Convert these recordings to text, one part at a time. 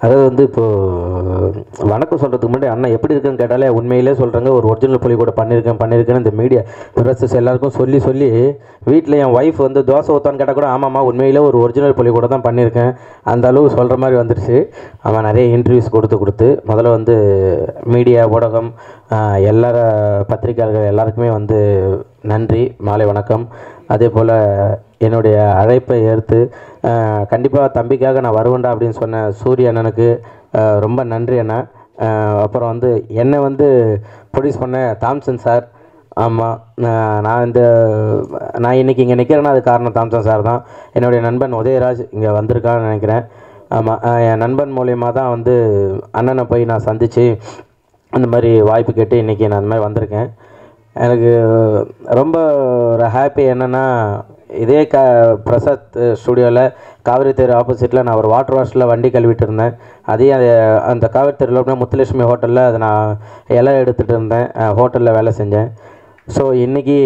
அதாவது வந்து இப்போது வணக்கம் சொல்கிறதுக்கு முன்னாடி அண்ணன் எப்படி இருக்குன்னு கேட்டாலே உண்மையிலே சொல்கிறாங்க. ஒரு ஒரிஜினல் புலி கூட பண்ணியிருக்கேன்னு இந்த மீடியா ப்ரெஸ்ஸஸ் எல்லாருக்கும் சொல்லி வீட்டில் என் ஒய்ஃப் வந்து தோசை ஊற்றான்னு கேட்டால் கூட ஆமாம்மா உண்மையிலே ஒரு ஒரிஜினல் புலி கூட தான் பண்ணியிருக்கேன் அந்த அளவு சொல்கிற மாதிரி வந்துடுச்சு. அவன் நிறைய இன்டர்வியூஸ் கொடுத்து முதல்ல வந்து மீடியா ஊடகம் எல்லார பத்திரிகையாளர்கள் எல்லாருக்குமே வந்து நன்றி, மாலை வணக்கம். அதே போல் என்னுடைய அழைப்பை ஏற்று கண்டிப்பாக தம்பிக்காக நான் வருவேன்டா அப்படின்னு சொன்ன சூரிய அண்ணனுக்கு ரொம்ப நன்றி அண்ணா. அப்புறம் வந்து என்னை வந்து ப்ரொடியூஸ் பண்ண தாம்சன் சார். ஆமாம், நான் இன்றைக்கி இங்கே நிற்கிறேன்னா அது காரணம் தாம்சன் சார் தான். என்னுடைய நண்பன் உதயராஜ் இங்கே வந்திருக்கான்னு நினைக்கிறேன். ஆமாம், என் நண்பன் மூலயமா தான் வந்து அண்ணனை போய் நான் சந்தித்து அந்த மாதிரி வாய்ப்பு கேட்டு இன்றைக்கி நான் அந்த மாதிரி வந்திருக்கேன். எனக்கு ரொம்ப ஒரு ஹாப்பி என்னென்னா, இதே பிரசாத் ஸ்டுடியோவில் காவிரி தெரு ஆப்போசிட்டில் நான் ஒரு வாட்டர் வாஷில் வண்டி கழுவிட்டு இருந்தேன். அதையும் அந்த காவிரி தெருவில் முத்துலட்சுமி ஹோட்டலில் அதை நான் இலை எடுத்துகிட்டு இருந்தேன், ஹோட்டலில் வேலை செஞ்சேன். ஸோ இன்றைக்கி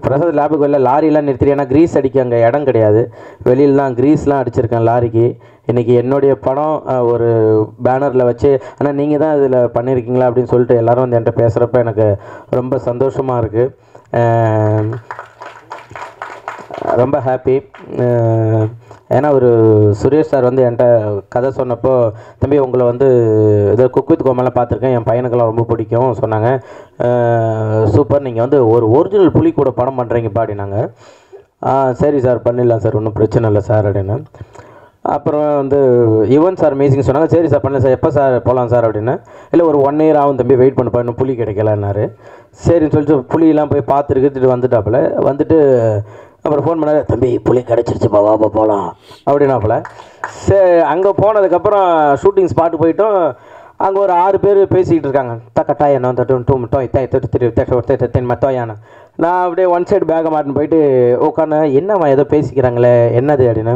பிரசாத் லேபுக்கு வெளில லாரிலாம் நிறுத்திட்டு, ஏன்னா க்ரீஸ் அடிக்க அங்கே இடம் கிடையாது, வெளியில் தான் க்ரீஸ்லாம் அடிச்சிருக்கேன் லாரிக்கு. இன்றைக்கி என்னுடைய படம் ஒரு பேனரில் வச்சு ஆனால் நீங்கள் தான் இதில் பண்ணியிருக்கீங்களா அப்படின்னு சொல்லிட்டு எல்லோரும் வந்து என்கிட்ட பேசுகிறப்ப எனக்கு ரொம்ப சந்தோஷமாக இருக்குது, ரொம்ப ஹாப்பி. ஏன்னா ஒரு சுரேஷ் சார் வந்து என்கிட்ட கதை சொன்னப்போ, தம்பி உங்களை வந்து இதை குக் வித் கோமாலாம் பார்த்துருக்கேன், என் பையனுக்கெல்லாம் ரொம்ப பிடிக்கும் சொன்னாங்க. சூப்பர், நீங்கள் வந்து ஒரு ஒரிஜினல் புலி கூட படம் பண்ணுறீங்கப்பா அப்படின்னாங்க. சரி சார் பண்ணிடலாம் சார், ஒன்றும் பிரச்சனை இல்லை சார் அப்படின்னு. அப்புறம் வந்து யுவன் சார் மியூசிக் சொன்னாங்க. சரி சார் பண்ணல சார், எப்போ சார் போகலாம் சார் அப்படின்னு. இல்லை ஒரு 1 year ஆகும் தம்பி, வெயிட் பண்ணப்பா, இன்னும் புலி கிடைக்கலன்னாரு. சரின்னு சொல்லிட்டு புலியெல்லாம் போய் பார்த்துட்டு வந்துட்டாப்புல. வந்துட்டு அப்புறம் ஃபோன் பண்ணாரு, தம்பி புலி கிடச்சிருச்சுப்பா வாப்பா போகலாம் அப்படின்னாப்புல. சரி, அங்கே போனதுக்கப்புறம் ஷூட்டிங் ஸ்பாட்டு போயிட்டோம். அங்கே ஒரு 6 பேர் பேசிக்கிட்டு இருக்காங்க. தக்கட்டாய் என்ன மத்தோயானா. நான் அப்படியே ஒன் சைடு பேக்கை மாட்டின்னு போயிட்டு உட்காந்து, என்னம்மா ஏதோ பேசிக்கிறாங்களே என்னது அப்படின்னு.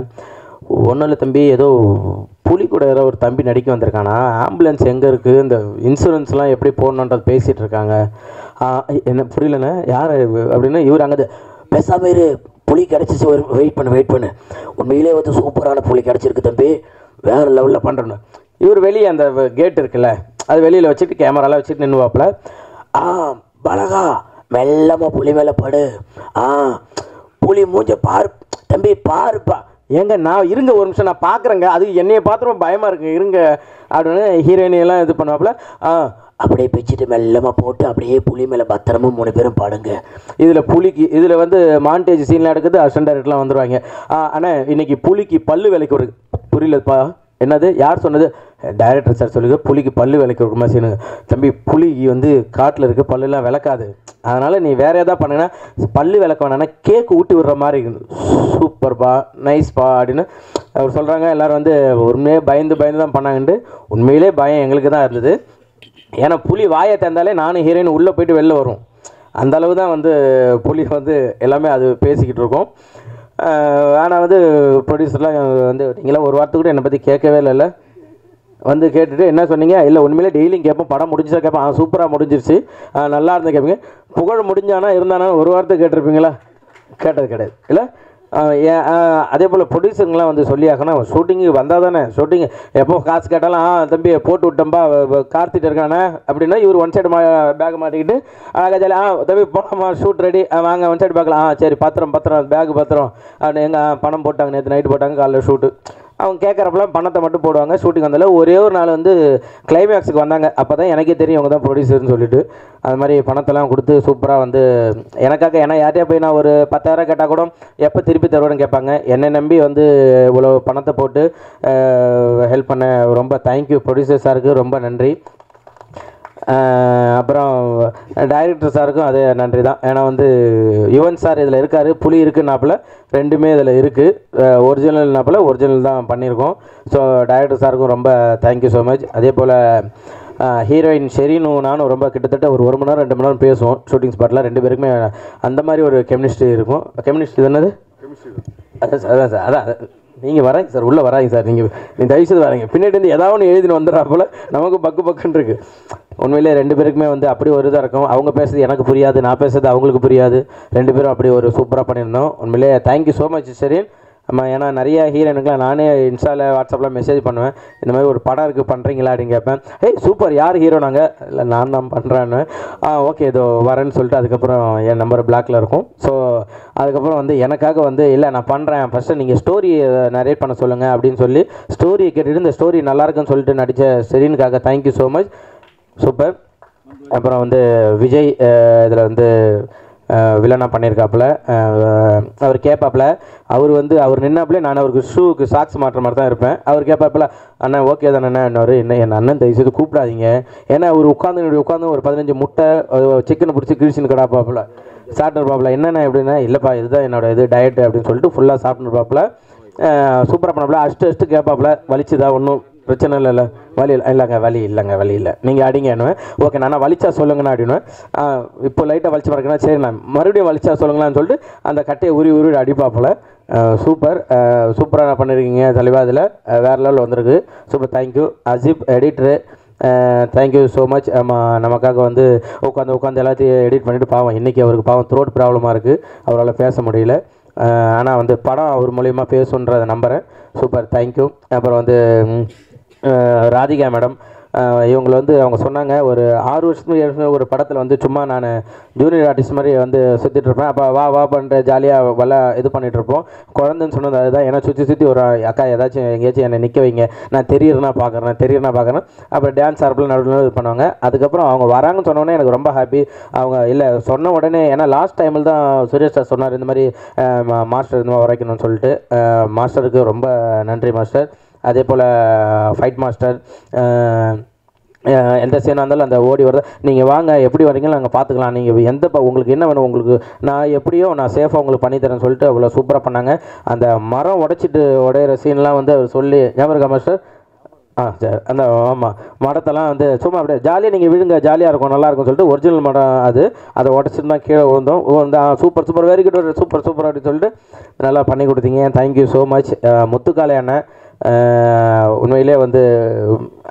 ஒன்றும் இல்லை தம்பி, ஏதோ புலி கூட ஏதோ ஒரு தம்பி நடிக்க வந்திருக்கானா, ஆம்புலன்ஸ் எங்கே இருக்குது, இந்த இன்சூரன்ஸ்லாம் எப்படி போடணுன்றது பேசிகிட்டு இருக்காங்க. என்ன புரியலண்ணே யார் அப்படின்னு. இவர் அங்கே பேசாமல் இரு, புலி கிடச்சிச்சு, வெயிட் பண்ணு, உண்மையிலே வந்து சூப்பரான புலி கிடச்சிருக்கு தம்பி, வேறு லெவலில் பண்ணுறேன்னு. இவர் வெளியே அந்த கேட் இருக்குல்ல, அது வெளியில் வச்சுட்டு கேமராலாம் வச்சுட்டு நின்றுவாப்பில். பலகா மெல்லமாக புலி மேலே படு, புலி மூஞ்ச பாரு தம்பி பாருப்பா. ஏங்க நான் இருங்க ஒரு நிமிஷம் நான் பார்க்குறேங்க, அது என்னையை பார்த்துருவோம் பயமாக இருக்குங்க இருங்க அப்படின்னு ஹீரோயினியெல்லாம் இது பண்ணுவாப்புல. அப்படியே பிச்சுட்டு மெல்லமாக போட்டு அப்படியே புலி மேலே பத்திரமா 3 பேரும் பாடுங்க. இதில் புலிக்கு இதில் வந்து மாண்டேஜ் சீன்லாம் எடுக்குது, அசிஸ்டன்ட் டைரக்டர்லாம் வந்துடுவாங்க. ஆனால் இன்றைக்கி புலிக்கு பல்லு விலைக்கு ஒரு புரியலப்பா என்னது யார் சொன்னது, டைரக்டர் சார் சொல்லுங்க, புலிக்கு பல்லு விலைக்கு ஒரு மசினுங்க. தம்பி புலிக்கு வந்து காட்டில் இருக்க பல்லுலாம் விளக்காது, அதனால் நீ வேறு எதாவது பண்ணுங்கன்னா பல்லு விளக்க வேணான்னா கேக்கு ஊட்டி விடுற மாதிரி சூப்பர்ப்பா நைஸ்ப்பா அப்படின்னு அவர் சொல்கிறாங்க. எல்லோரும் வந்து உண்மையே பயந்து தான் பண்ணாங்கன்ட்டு. உண்மையிலே பயம் எங்களுக்கு தான் இருந்தது, ஏன்னா புலி வாயை திறந்தாலே நானும் ஹீரோயின் உள்ளே போய்ட்டு வெளில வரும், அந்த அளவு தான் வந்து புலி வந்து எல்லாமே அது பேசிக்கிட்டு இருக்கோம். ஆனால் வந்து ப்ரொடியூசர்லாம் வந்து நீங்களாம் ஒரு வாரத்துக்கு கூட என்னை பற்றி கேட்கவே இல்லைல்ல, வந்து கேட்டுட்டு என்ன சொன்னீங்க, இல்லை உண்மையிலே டெய்லியும் கேட்போம், படம் முடிஞ்சா கேட்பேன், சூப்பராக முடிஞ்சிருச்சு நல்லா இருந்து கேட்பீங்க, புகழ் முடிஞ்சானா இருந்தானா ஒரு வாரத்துக்கு கேட்டிருப்பீங்களா, கேட்டது கிடையாது இல்லை. அதே போல் ப்ரொடியூசருங்களாம் வந்து சொல்லி ஆகணும், ஷூட்டிங்கு வந்தால் தானே ஷூட்டிங் எப்போ காசு கேட்டாலும் தம்பி போட்டு விட்டோம்பா கார்த்திட்டு இருக்கானே அப்படின்னா இவர் ஒன் சைடு பேக் மாட்டிக்கிட்டு அழகா ஜாலி தம்பி போகலாமா ஷூட் ரெடி வாங்க ஒன் சைடு பேக்கில் சரி பத்திரம் பேக் பத்திரம் அப்படின்னு எங்கள் பணம் போட்டாங்க, நேற்று நைட்டு போட்டாங்க, காலைல ஷூட்டு. அவங்க கேட்குறப்பெல்லாம் பணத்தை மட்டும் போடுவாங்க. ஷூட்டிங் வந்தாலும் ஒரே ஒரு நாள் வந்து கிளைமேக்ஸுக்கு வந்தாங்க, அப்போ தான் எனக்கே தெரியும் அவங்க தான் ப்ரொடியூசர்னு சொல்லிட்டு. அது மாதிரி பணத்தெல்லாம் கொடுத்து சூப்பராக வந்து எனக்காக, ஏன்னா யார்ட்டையா போய் நான் ஒரு 10,000 கேட்டால் கூட எப்போ திருப்பி தருவேன்னு கேட்பாங்க. என்னை நம்பி வந்து இவ்வளோ பணத்தை போட்டு ஹெல்ப் பண்ண ரொம்ப தேங்க்யூ ப்ரொடியூசர் சாருக்கு, ரொம்ப நன்றி. அப்புறம் டைரக்டர் சாருக்கும் அதே நன்றி தான், ஏன்னா வந்து யுவன் சார் இதில் இருக்கார், புலி இருக்குன்னாப்பில் ரெண்டுமே இதில் இருக்குது, ஒரிஜினல்னாப்பில் ஒரிஜினல் தான் பண்ணியிருக்கோம். ஸோ டைரக்டர் சாருக்கும் ரொம்ப தேங்க்யூ ஸோ மச். அதே போல் ஹீரோயின் ஷெரீனும் நானும் ரொம்ப கிட்டத்தட்ட ஒரு 1 மணி நேரம் 2 மணி நேரம் பேசுவோம் ஷூட்டிங் ஸ்பாட்டில், 2 பேருக்குமே அந்த மாதிரி ஒரு கெமிஸ்ட்ரி இருக்கும். கெமிஸ்ட்ரி என்னது, அதான் சார் அதான் சார் அதான் நீங்கள் வராங்க சார், உள்ளே வராங்க சார், நீங்கள் தயவுசெய்து வராங்க, பின்னாடி வந்து ஏதாவது ஒன்று எழுதின்னு வந்துடுறா போல் நமக்கு பக்குன்னு இருக்குது. உண்மையிலே 2 பேருக்குமே வந்து அப்படி ஒரு இதாக இருக்கும், அவங்க பேசுறது எனக்கு புரியாது, நான் பேசுறது அவங்களுக்கு புரியாது, 2 பேரும் அப்படி ஒரு சூப்பராக பண்ணியிருந்தோம். உண்மையிலே தேங்க்யூ ஸோ மச் ஷெரீன். ஏன்னா நிறைய ஹீரோயினுக்குலாம் நானே இன்ஸ்டாவில் வாட்ஸ்அப்பில் மெசேஜ் பண்ணுவேன், இந்த மாதிரி ஒரு படம் இருக்குது பண்ணுறீங்களா அப்படின்னு கேட்பேன். ஏய் சூப்பர், யார் ஹீரோ? நாங்கள் இல்லை நான் தான் பண்ணுறேன்னு. ஓகே இதோ வரேன்னு சொல்லிட்டு அதுக்கப்புறம் என் நம்பர் பிளாக்ல இருக்கும். ஸோ அதுக்கப்புறம் வந்து எனக்காக வந்து இல்லை நான் பண்ணுறேன், ஃபஸ்ட்டு நீங்கள் ஸ்டோரி நரேட் பண்ண சொல்லுங்கள் அப்படின்னு சொல்லி ஸ்டோரியை கேட்டுட்டு இந்த ஸ்டோரி நல்லாயிருக்குன்னு சொல்லிட்டு நடித்த செரீனுக்காக தேங்க்யூ ஸோ மச். சூப்பர். அப்புறம் வந்து விஜய் இதில் வந்து வில்லனாக பண்ணியிருக்காப்புல. அவர் கேட்பாப்புல, அவர் நின்னாப்புல நான் அவருக்கு ஷூக்கு சாக்ஸ் மாட்டுற மாதிரி தான் இருப்பேன். அவர் கேட்பாப்புல, அண்ணா ஓகே தானே என்ன என் அண்ணன் தயவுசெய்து கூப்பிடாதீங்க, ஏன்னா அவர் உட்காந்து ஒரு 15 முட்டை சிக்கனை பிடிச்சி கிழிச்சின்னு கிடாப்பாப்புல சாப்பிட்டுருப்பாப்புல. என்னென்ன எப்படின்னா, இல்லைப்பா இதுதான் என்னோட இது டயட்டு அப்படின்னு சொல்லிட்டு ஃபுல்லாக சாப்பிட்டுருப்பாப்புல. சூப்பராக பண்ணாப்புல. அஷ்டு கேட்பாப்புல, வலிச்சுதா? ஒன்றும் பிரச்சனை இல்லைல்ல? வலி இல்லைங்க வலி இல்லை, நீங்கள் அடிங்க என்ன. ஓகே நான் வலிச்சா சொல்லுங்கண்ணா அப்படின்னு. இப்போ லைட்டாக வலிச்சு பார்க்கணும், சரி நான் மறுபடியும் வலிச்சா சொல்லுங்களான்னு சொல்லிட்டு அந்த கட்டையை உருவி அடிப்பாப்புல. சூப்பராக பண்ணியிருக்கீங்க தலைவா, அதில் வேறு லெவலில் வந்திருக்கு. Super, thank you. அஜிப் எடிட்ரு, தேங்க்யூ ஸோ மச். நமக்காக வந்து உட்காந்து எல்லாத்தையும் எடிட் பண்ணிவிட்டு, பாவம் இன்றைக்கி அவருக்கு பாவம் த்ரோட் ப்ராப்ளமாக இருக்குது, அவரால் பேச முடியல. ஆனால் வந்து படம் அவர் மூலிமா பேசுன்றதை நம்புகிறேன். Super, thank you. அப்புறம் வந்து ராதிகா மேடம், இவங்களை வந்து அவங்க சொன்னாங்க, ஒரு 6 வருஷத்துக்கு ஒரு படத்தில் வந்து சும்மா நான் ஜூனியர் ஆர்டிஸ்ட் மாதிரி வந்து சுற்றிட்டுருப்பேன். அப்போ வா பண்ணுற ஜாலியாக இது பண்ணிகிட்ருப்போம். குழந்தைன்னு சொன்னது அதுதான். ஏன்னா சுற்றி ஒரு அக்கா ஏதாச்சும் எங்கேயாச்சும் என்னை நிற்க வைங்க, நான் தெரியுறேன்னா பார்க்குறேன். அப்புறம் டான்ஸ் ஆர்ப்பில் நடுவில் இது பண்ணுவாங்க. அதுக்கப்புறம் அவங்க வராங்கன்னு சொன்னோடனே எனக்கு ரொம்ப ஹாப்பி. அவங்க இல்லை சொன்ன உடனே, ஏன்னா லாஸ்ட் டைமில் தான் சுரேஷ் சார் சொன்னார் இந்த மாதிரி மாஸ்டர் இந்த மாதிரி உரைக்கணும்னு சொல்லிட்டு. மாஸ்டருக்கு ரொம்ப நன்றி மாஸ்டர். அதே போல் ஃபைட் மாஸ்டர், எந்த சீனாக இருந்தாலும் அந்த ஓடி வரத நீங்கள் வாங்க, எப்படி வரீங்களோ நாங்கள் பார்த்துக்கலாம், நீங்கள் உங்களுக்கு என்ன வேணும், உங்களுக்கு நான் எப்படியோ நான் சேஃபாக உங்களுக்கு பண்ணித்தரேன்னு சொல்லிட்டு அவ்வளோ சூப்பராக பண்ணாங்க. அந்த மரம் உடையிற சீன்லாம் வந்து அவர் சொல்லி ஞாபகம் இருக்கா மாஸ்டர்? சரி, அந்த ஆமாம் மடத்தெல்லாம் வந்து சும்மா அப்படியே ஜாலியாக நீங்கள் விழுங்க, ஜாலியாக இருக்கும், நல்லாயிருக்கும்னு சொல்லிட்டு ஒரிஜினல் மடம் அதை உடச்சிட்டு தான் கீழே விழுந்தோம். சூப்பர் வெரி குட், சூப்பர் அப்படின்னு சொல்லிட்டு நல்லா பண்ணி கொடுத்தீங்க. Thank you so much. முத்துக்காலை அண்ணன், உண்மையிலே வந்து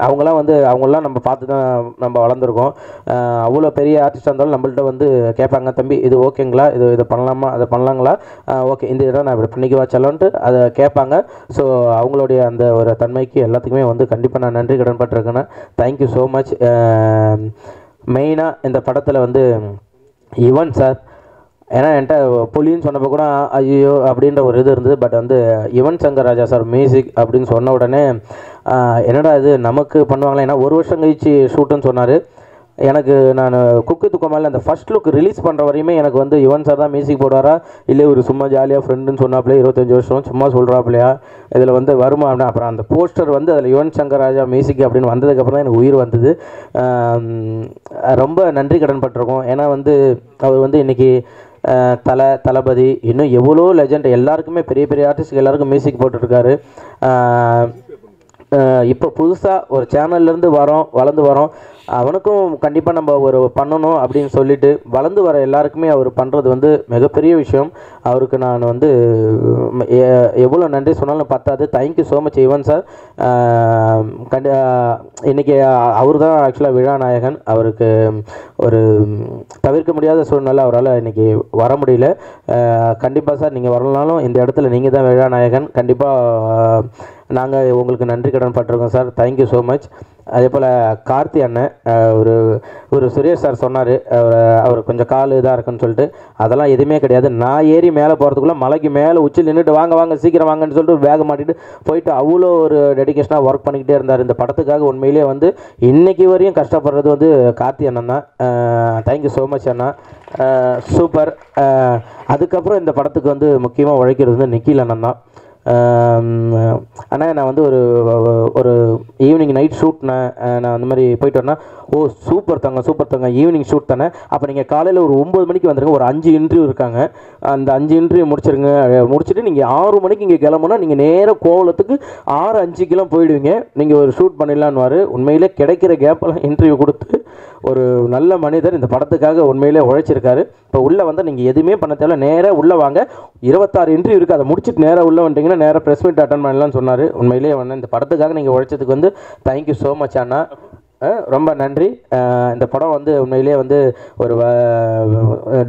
அவங்களாம் நம்ம பார்த்து தான் நம்ம வளர்ந்துருக்கோம். அவ்வளோ பெரிய ஆர்டிஸ்டாக இருந்தாலும் நம்மள்ட்ட வந்து கேட்பாங்க, தம்பி இது ஓகேங்களா, இது பண்ணலாமா, அதை பண்ணலாங்களா, ஓகே இந்த இடம் நான் இப்படி பண்ணிக்குவா செல்லன்ட்டு அதை கேட்பாங்க. ஸோ அவங்களுடைய அந்த ஒரு தன்மைக்கு எல்லாத்துக்குமே வந்து கண்டிப்பாக நான் நன்றி கடன் பட்டிருக்கேன். Thank you so much. மெயினாக இந்த படத்தில் வந்து யுவன் சார், ஏன்னா என்கிட்ட புலின்னு சொன்னப்போ கூட ஐயோ அப்படின்ற ஒரு இது இருந்தது. பட் வந்து யுவன் சங்கர் ராஜா சார் மியூசிக் அப்படின்னு சொன்ன உடனே என்னடா இது நமக்கு பண்ணுவாங்களே, ஏன்னா 1 வருஷம் கழிச்சு ஷூட்டுன்னு சொன்னார். எனக்கு நான் குக்கு துக்கமால அந்த ஃபஸ்ட் லுக் ரிலீஸ் பண்ணுற வரையுமே எனக்கு வந்து யுவன் சார் தான் மியூசிக் போடுவாரா, இல்லை ஒரு சும்மா ஜாலியாக ஃப்ரெண்டுன்னு சொன்னாப்லையே 25 வருஷம் சும்மா சொல்கிறாப்லையா, இதில் வந்து வருமா அப்படின்னா. அப்புறம் அந்த போஸ்டர் வந்து அதில் யுவன் சங்கர் ராஜா மியூசிக் அப்படின்னு வந்ததுக்கப்புறம் தான் எனக்கு உயிர் வந்தது. ரொம்ப நன்றி கடன் பட்டிருக்கோம். ஏன்னா வந்து அவர் வந்து இன்றைக்கி தளபதி இன்னும் எவ்வளோ லெஜண்ட் எல்லாருக்குமே பெரிய ஆர்டிஸ்ட்டுக்கு எல்லாருக்கும் மியூசிக் போட்டுருக்காரு. இப்போ புதுசாக ஒரு சேனல்லேருந்து வளர்ந்து வரோம், அவனுக்கும் கண்டிப்பாக நம்ம ஒரு பண்ணணும் அப்படின்னு சொல்லிட்டு வளர்ந்து வர எல்லாருக்குமே அவர் பண்ணுறது வந்து மிகப்பெரிய விஷயம். அவருக்கு நான் வந்து எவ்வளோ நன்றி சொன்னாலும் பத்தாது. Thank you so much Yuvan sir. இன்றைக்கி அவர் தான் ஆக்சுவலாக விழாநாயகன். அவருக்கு ஒரு தவிர்க்க முடியாத சூழ்நிலை, அவரால் இன்றைக்கி வர முடியல. கண்டிப்பாக சார் நீங்கள் வரலனாலும் இந்த இடத்துல நீங்கள் தான் விழாநாயகன். கண்டிப்பாக நாங்கள் உங்களுக்கு நன்றி கடன் பட்டிருக்கோம் சார். Thank you so much. அதே போல் கார்த்தி அண்ணன், ஒரு சுரேஷ் சார் சொன்னார் அவர் கொஞ்சம் கால் இதாக இருக்குன்னு சொல்லிட்டு, அதெல்லாம் எதுவுமே கிடையாது. நான் ஏறி மேலே போகிறதுக்குள்ளே மலைக்கு மேலே உச்சில் நின்றுட்டு வாங்க சீக்கிரம் வாங்கன்னு சொல்லிட்டு வேக மாட்டிட்டு போயிட்டு அவ்வளோ ஒரு டெடிக்கேஷனாக ஒர்க் பண்ணிக்கிட்டே இருந்தார் இந்த படத்துக்காக. உண்மையிலே வந்து இன்றைக்கி வரையும் கஷ்டப்படுறது வந்து கார்த்தி அண்ணன் தான். தேங்க்யூ ஸோ மச் அண்ணா, சூப்பர். அதுக்கப்புறம் இந்த படத்துக்கு வந்து முக்கியமாக உழைக்கிறது வந்து நிக்கில் அண்ணன் தான். ஆனால் நான் வந்து ஒரு ஈவினிங் நைட் ஷூட் நான் அந்த மாதிரி போயிட்டு வரேன்னா, ஓ சூப்பர் தங்க ஈவினிங் ஷூட் தானே, அப்போ நீங்கள் காலையில் ஒரு 9 மணிக்கு வந்துடுங்க, ஒரு 5 இன்டர்வியூ இருக்காங்க, அந்த 5 இன்டர்வியூ முடிச்சுட்டு நீங்கள் 6 மணிக்கு இங்கே கிளம்புனா நீங்கள் நேராக கோவலத்துக்கு 6:05 போயிடுவீங்க, நீங்கள் ஒரு ஷூட் பண்ணிடலான்னு. உண்மையிலே கிடைக்கிற கேப்பெல்லாம் இன்டர்வியூ கொடுத்து ஒரு நல்ல மனிதர் இந்த படத்துக்காக உண்மையிலே உழைச்சிருக்காரு. இப்போ உள்ளே வந்தால் நீங்கள் எதுவுமே பண்ண தேவை, நேராக உள்ளே வாங்க, 26 இன்டர்வியூ இருக்குது, அதை முடிச்சுட்டு நேராக உள்ளே வந்துட்டிங்கன்னா நேராக ப்ரெஸ் மீட் அட்டன் பண்ணலான்னு சொன்னார். உண்மையிலேயே வந்து இந்த படத்துக்காக நீங்கள் உழைச்சதுக்கு வந்து தேங்க்யூ ஸோ மச் அண்ணா. ரொம்ப நன்றி. இந்த படம் வந்து உண்மையிலேயே வந்து ஒரு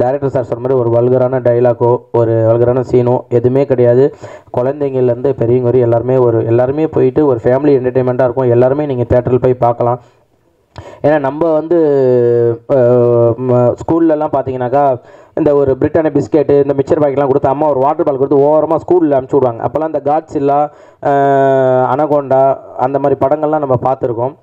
டைரக்டர் சார் சொன்ன மாதிரி ஒரு வல்கரான டைலாக்கோ ஒரு வல்கரான சீனோ எதுவுமே கிடையாது. குழந்தைங்கள்லேருந்து பெரியவங்க வரையும் எல்லாருமே போயிட்டு ஒரு ஃபேமிலி என்டர்டெயின்மெண்ட்டாக இருக்கும். எல்லாருமே நீங்கள் தேட்டரில் போய் பார்க்கலாம். ஏன்னா நம்ம வந்து ஸ்கூல்லலாம் பார்த்தீங்கன்னாக்கா இந்த ஒரு பிரிட்டானியா பிஸ்கெட்டு இந்த மிக்சர் பாக்கெட்லாம் கொடுத்து அம்மா ஒரு வாட்டர் பால் கொடுத்து ஓரமாக ஸ்கூலில் அனுப்பிச்சி விடுவாங்க. அப்போல்லாம் இந்த காட்ஸில்லா, அனகோண்டா அந்த மாதிரி படங்கள்லாம் நம்ம பார்த்துருக்கோம்.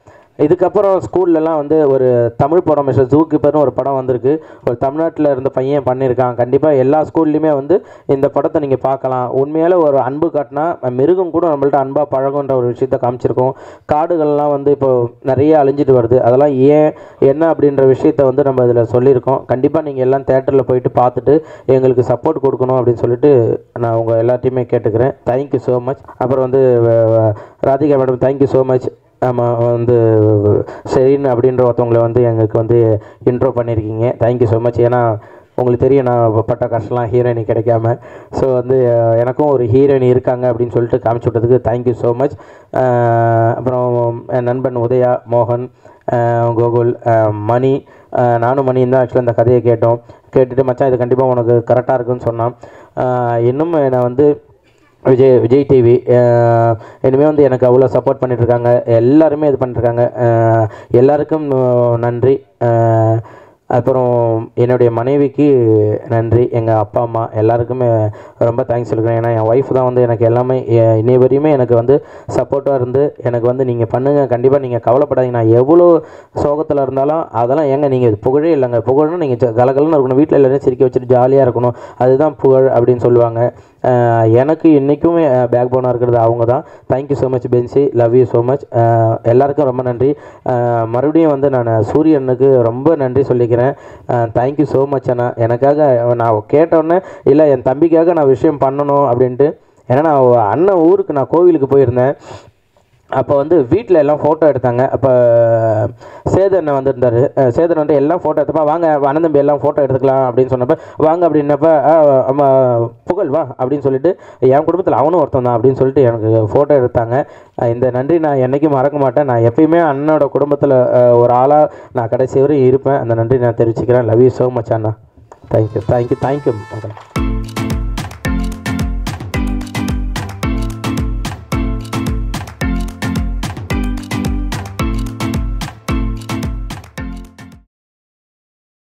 இதுக்கப்புறம் ஸ்கூல்லலாம் வந்து ஒரு தமிழ் படம் மிஸ்டர் ஜூகீப்பர்னு ஒரு படம் வந்திருக்கு. ஒரு தமிழ்நாட்டில் இருந்த பையன் பண்ணியிருக்கான். கண்டிப்பாக எல்லா ஸ்கூல்லையுமே வந்து இந்த படத்தை நீங்கள் பார்க்கலாம். உண்மையால் ஒரு அன்பு காட்டினா மிருகம் கூட நம்மள்ட்ட அன்பாக பழகுன்ற ஒரு விஷயத்த காமிச்சிருக்கோம். காடுகள்லாம் வந்து இப்போது நிறைய அழிஞ்சிட்டு வருது. அதெல்லாம் ஏன் என்ன அப்படின்ற விஷயத்த வந்து நம்ம இதில் சொல்லியிருக்கோம். கண்டிப்பாக நீங்கள் எல்லாம் தேட்டரில் போயிட்டு பார்த்துட்டு எங்களுக்கு சப்போர்ட் கொடுக்கணும் அப்படின்னு சொல்லிட்டு நான் உங்கள் எல்லாத்தையுமே கேட்டுக்கிறேன். Thank you so much. அப்புறம் வந்து Radhika madam thank you so much. ஆமாம் வந்து ஷெரீன் அப்படின்ற ஒருத்தவங்களை வந்து எங்களுக்கு வந்து இன்ட்ரோ பண்ணியிருக்கீங்க. Thank you so much. ஏன்னா உங்களுக்கு தெரியும் நான் பட்ட கஷ்டம்லாம் ஹீரோயினி கிடைக்காம. ஸோ வந்து எனக்கும் ஒரு ஹீரோயினி இருக்காங்க அப்படின்னு சொல்லிட்டு காமிச்சு விட்டதுக்கு தேங்க்யூ ஸோ மச். அப்புறம் என் நண்பன் உதயா, மோகன், கோகுல், மணி, நானும் மணியும் தான் ஆக்சுவலாக இந்த கதையை கேட்டுட்டு மச்சான் இது கண்டிப்பாக உனக்கு கரெக்டாக இருக்குன்னு சொன்னான். இன்னும் நான் வந்து விஜய் டிவி இனிமேல் வந்து எனக்கு அவ்வளோ சப்போர்ட் பண்ணிகிட்ருக்காங்க. எல்லாருமே இது பண்ணிட்டுருக்காங்க. எல்லாருக்கும் நன்றி. அப்புறம் என்னுடைய மனைவிக்கு நன்றி. எங்கள் அப்பா அம்மா எல்லாருக்குமே ரொம்ப தேங்க்ஸ் சொல்லிக்கிறேன். ஏன்னா என் ஒய்ஃப் தான் வந்து எனக்கு எல்லாமே இன்னை வரையுமே எனக்கு வந்து சப்போர்ட்டாக இருந்து எனக்கு வந்து நீங்கள் பண்ணுங்கள், கண்டிப்பாக நீங்கள் கவலைப்படாதீங்க, நான் எவ்வளோ சோகத்தில் இருந்தாலும் அதெல்லாம் ஏங்க நீங்கள் புகழே இல்லைங்க, புகழ்னா நீங்கள் கலகலன்னு இருக்கணும், வீட்டில் எல்லோரும் சிரிக்க வச்சுட்டு ஜாலியாக இருக்கணும், அதுதான் புகழ் அப்படின்னு சொல்லுவாங்க. எனக்கு இன்றைக்குமே பேக் போனாக இருக்கிறது அவங்க தான். தேங்க்யூ ஸோ மச் பென்சி, லவ் யூ ஸோ மச். எல்லாருக்கும் ரொம்ப நன்றி. மறுபடியும் வந்து நான் சூரியனுக்கு ரொம்ப நன்றி சொல்லிக்கிறேன். தேங்க்யூ ஸோ மச் அண்ணா. எனக்காக நான் கேட்டோன்னே இல்லை என் தம்பிக்காக நான் விஷயம் பண்ணணும் அப்படின்ட்டு. ஏன்னா நான் அண்ணன் ஊருக்கு நான் கோவிலுக்கு போயிருந்தேன். அப்போ வந்து வீட்டில் எல்லாம் ஃபோட்டோ எடுத்தாங்க. அப்போ சேதன் வந்திருந்தார். சேதன் வந்து எல்லாம் ஃபோட்டோ எடுத்தப்போ வாங்க அண்ணன் தம்பி எல்லாம் ஃபோட்டோ எடுத்துக்கலாம் அப்படின்னு சொன்னப்போ வாங்க அப்படின்னப்ப புகழ் வா அப்படின்னு சொல்லிட்டு என் குடும்பத்தில் அவனும் ஒருத்தன் தான் அப்படின்னு சொல்லிட்டு எனக்கு ஃபோட்டோ எடுத்தாங்க. இந்த நன்றி நான் என்றைக்கும் மறக்க மாட்டேன். நான் எப்பயுமே அண்ணனோட குடும்பத்தில் ஒரு ஆளாக நான் கடைசி வரையும் இருப்பேன். அந்த நன்றி நான் தெரிவிச்சுக்கிறேன். Love you so much Anna. Thank you.